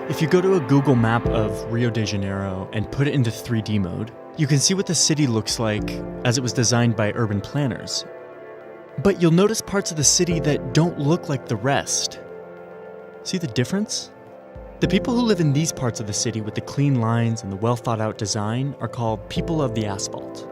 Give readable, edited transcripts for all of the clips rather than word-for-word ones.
If you go to a Google map of Rio de Janeiro and put it into 3D mode, you can see what the city looks like as it was designed by urban planners. But you'll notice parts of the city that don't look like the rest. See the difference? The people who live in these parts of the city with the clean lines and the well-thought-out design are called people of the asphalt.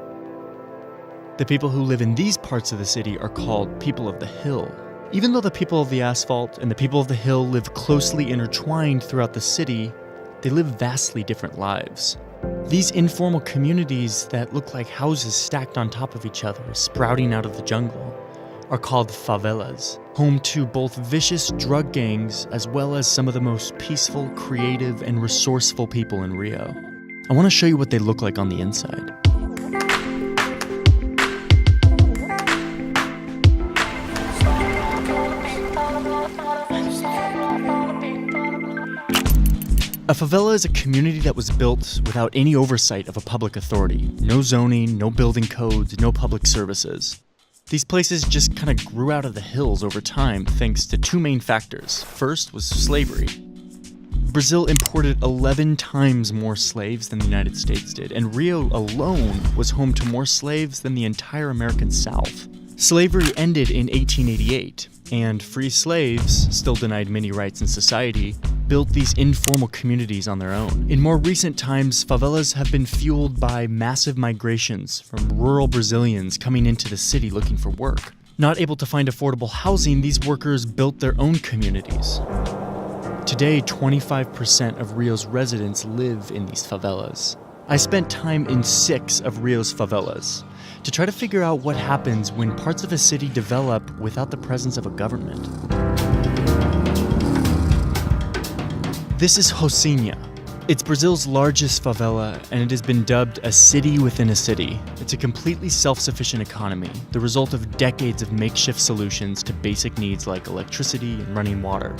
The people who live in these parts of the city are called people of the hill. Even though the people of the asphalt and the people of the hill live closely intertwined throughout the city, they live vastly different lives. These informal communities that look like houses stacked on top of each other, sprouting out of the jungle, are called favelas, home to both vicious drug gangs as well as some of the most peaceful, creative, and resourceful people in Rio. I want to show you what they look like on the inside. A favela is a community that was built without any oversight of a public authority. No zoning, no building codes, no public services. These places just kind of grew out of the hills over time thanks to two main factors. First was slavery. Brazil imported 11 times more slaves than the United States did, and Rio alone was home to more slaves than the entire American South. Slavery ended in 1888, and free slaves, still denied many rights in society, built these informal communities on their own. In more recent times, favelas have been fueled by massive migrations from rural Brazilians coming into the city looking for work. Not able to find affordable housing, these workers built their own communities. Today, 25% of Rio's residents live in these favelas. I spent time in 6 of Rio's favelas to try to figure out what happens when parts of a city develop without the presence of a government. This is Rocinha. It's Brazil's largest favela, and it has been dubbed a city within a city. It's a completely self-sufficient economy, the result of decades of makeshift solutions to basic needs like electricity and running water.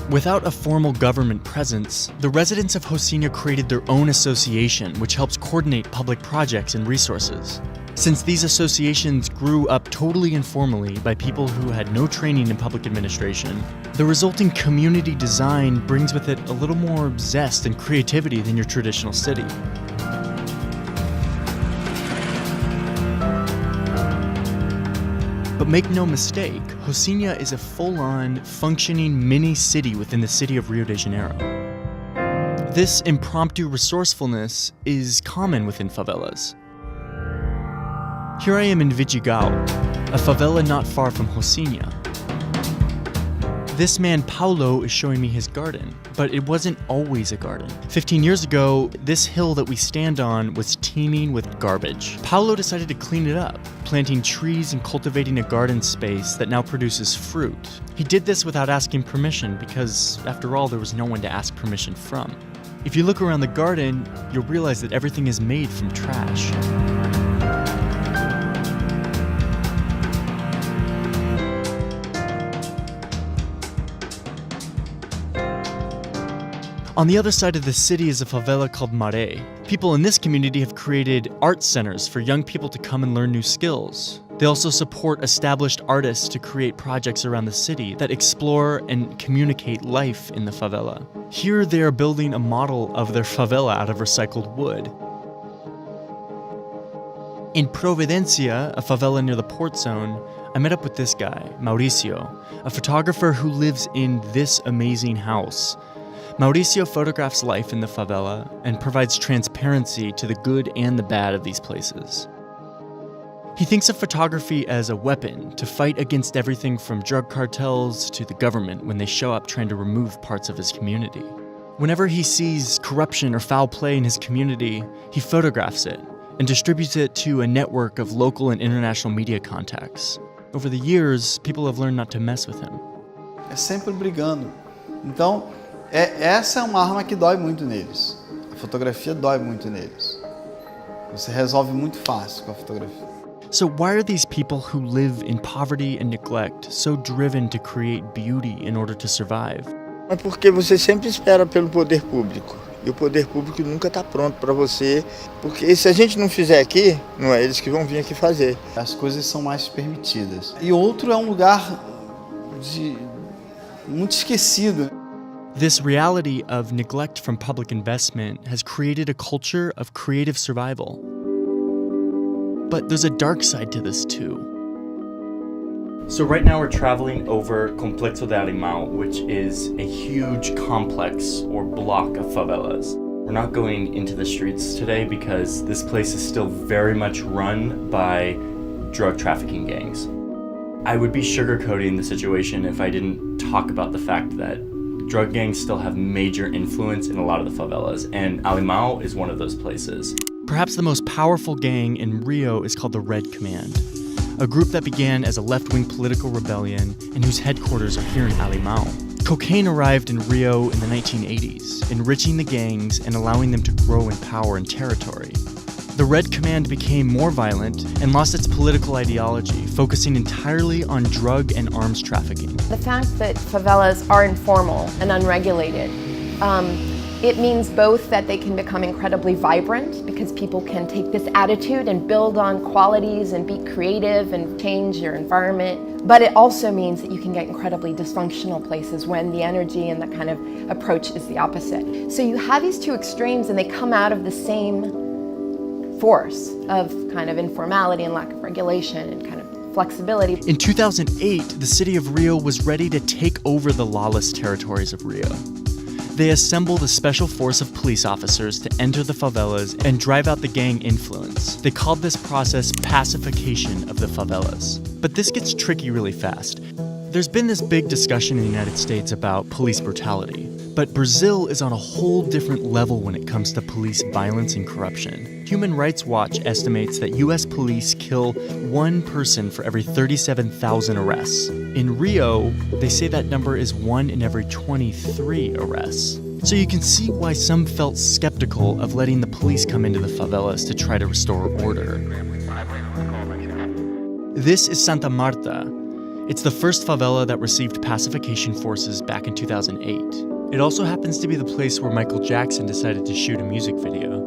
Without a formal government presence, the residents of Rocinha created their own association, which helps coordinate public projects and resources. Since these associations grew up totally informally by people who had no training in public administration, the resulting community design brings with it a little more zest and creativity than your traditional city. But make no mistake, Rocinha is a full-on, functioning mini-city within the city of Rio de Janeiro. This impromptu resourcefulness is common within favelas. Here I am in Vidigal, a favela not far from Rocinha. This man Paulo is showing me his garden, but it wasn't always a garden. 15 years ago, this hill that we stand on was teeming with garbage. Paulo decided to clean it up, planting trees and cultivating a garden space that now produces fruit. He did this without asking permission because, after all, there was no one to ask permission from. If you look around the garden, you'll realize that everything is made from trash. On the other side of the city is a favela called Maré. People in this community have created art centers for young people to come and learn new skills. They also support established artists to create projects around the city that explore and communicate life in the favela. Here they are building a model of their favela out of recycled wood. In Providencia, a favela near the port zone, I met up with this guy, Mauricio, a photographer who lives in this amazing house. Mauricio photographs life in the favela and provides transparency to the good and the bad of these places. He thinks of photography as a weapon to fight against everything from drug cartels to the government when they show up trying to remove parts of his community. Whenever he sees corruption or foul play in his community, he photographs it and distributes it to a network of local and international media contacts. Over the years, people have learned not to mess with him. É sempre brigando. Então, essa é uma arma que dói muito neles. A fotografia dói muito neles. Você resolve muito fácil com a fotografia. So why are these people who live in poverty and neglect so driven to create beauty in order to survive? É porque você sempre espera pelo poder público. E o poder público nunca está pronto para você. Porque se a gente não fizer aqui, não é eles que vão vir aqui fazer. As coisas são mais permitidas. E outro é um lugar muito esquecido. This reality of neglect from public investment has created a culture of creative survival. But there's a dark side to this too. So right now we're traveling over Complexo de Alemão, which is a huge complex or block of favelas. We're not going into the streets today because this place is still very much run by drug trafficking gangs. I would be sugarcoating the situation if I didn't talk about the fact that drug gangs still have major influence in a lot of the favelas, and Alemão is one of those places. Perhaps the most powerful gang in Rio is called the Red Command, a group that began as a left-wing political rebellion and whose headquarters are here in Alemão. Cocaine arrived in Rio in the 1980s, enriching the gangs and allowing them to grow in power and territory. The Red Command became more violent and lost its political ideology, focusing entirely on drug and arms trafficking. The fact that favelas are informal and unregulated, it means both that they can become incredibly vibrant because people can take this attitude and build on qualities and be creative and change your environment. But it also means that you can get incredibly dysfunctional places when the energy and the kind of approach is the opposite. So you have these two extremes and they come out of the same force of kind of informality and lack of regulation and kind of flexibility. In 2008, the city of Rio was ready to take over the lawless territories of Rio. They assembled a special force of police officers to enter the favelas and drive out the gang influence. They called this process pacification of the favelas. But this gets tricky really fast. There's been this big discussion in the United States about police brutality, but Brazil is on a whole different level when it comes to police violence and corruption. Human Rights Watch estimates that US police kill 1 person for every 37,000 arrests. In Rio, they say that number is 1 in every 23 arrests. So you can see why some felt skeptical of letting the police come into the favelas to try to restore order. This is Santa Marta. It's the first favela that received pacification forces back in 2008. It also happens to be the place where Michael Jackson decided to shoot a music video.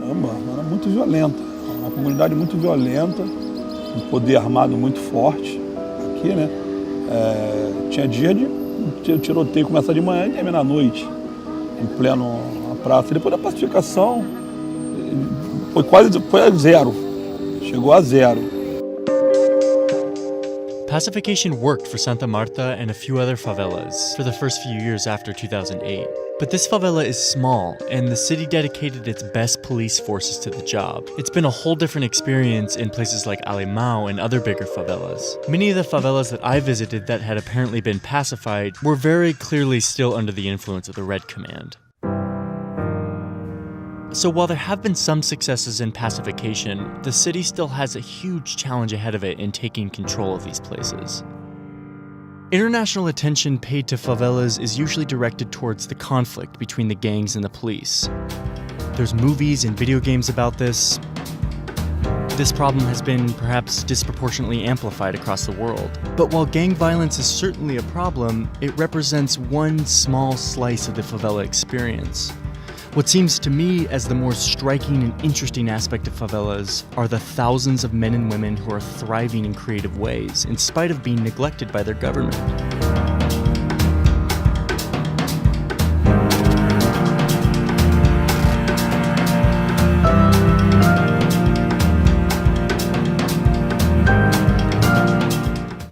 Era muito violenta, uma comunidade muito violenta, um poder armado muito forte aqui, né? Tinha dia de tiroteio começar de manhã e terminar à noite, em pleno na praça. Depois da pacificação, foi a zero, chegou a zero. Pacification worked for Santa Marta and a few other favelas for the first few years after 2008. But this favela is small, and the city dedicated its best police forces to the job. It's been a whole different experience in places like Alemão and other bigger favelas. Many of the favelas that I visited that had apparently been pacified were very clearly still under the influence of the Red Command. So while there have been some successes in pacification, the city still has a huge challenge ahead of it in taking control of these places. International attention paid to favelas is usually directed towards the conflict between the gangs and the police. There's movies and video games about this. This problem has been perhaps disproportionately amplified across the world. But while gang violence is certainly a problem, it represents one small slice of the favela experience. What seems to me as the more striking and interesting aspect of favelas are the thousands of men and women who are thriving in creative ways, in spite of being neglected by their government.